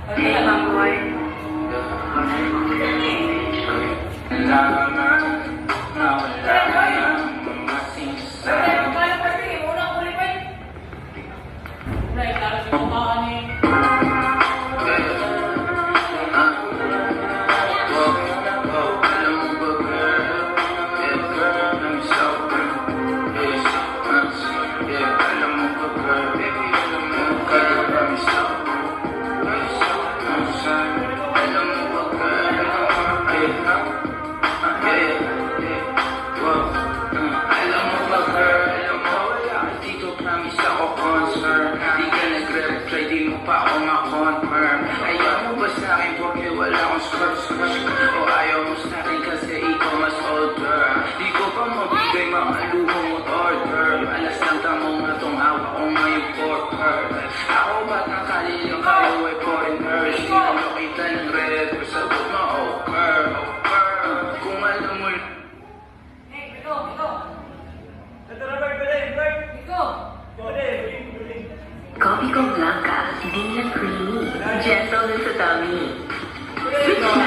Hey, Mamboy. Di mo pa ako ma-confirm. Ayaw mo ba sa'kin porque wala akong skirt? O ayaw mo sa'kin kasi ikaw mas older? Di ko pa mabigay mga luhong at order. Alas lang tamo nga tong hawak ko ngayon for her. Ako ba't nakalilang kayo ay foreigners? Di ko makita ng red, sagot mo over. Kung alam mo Kopi ko blanca, hindi lang creamy. Gentle din sa tummy. Sweet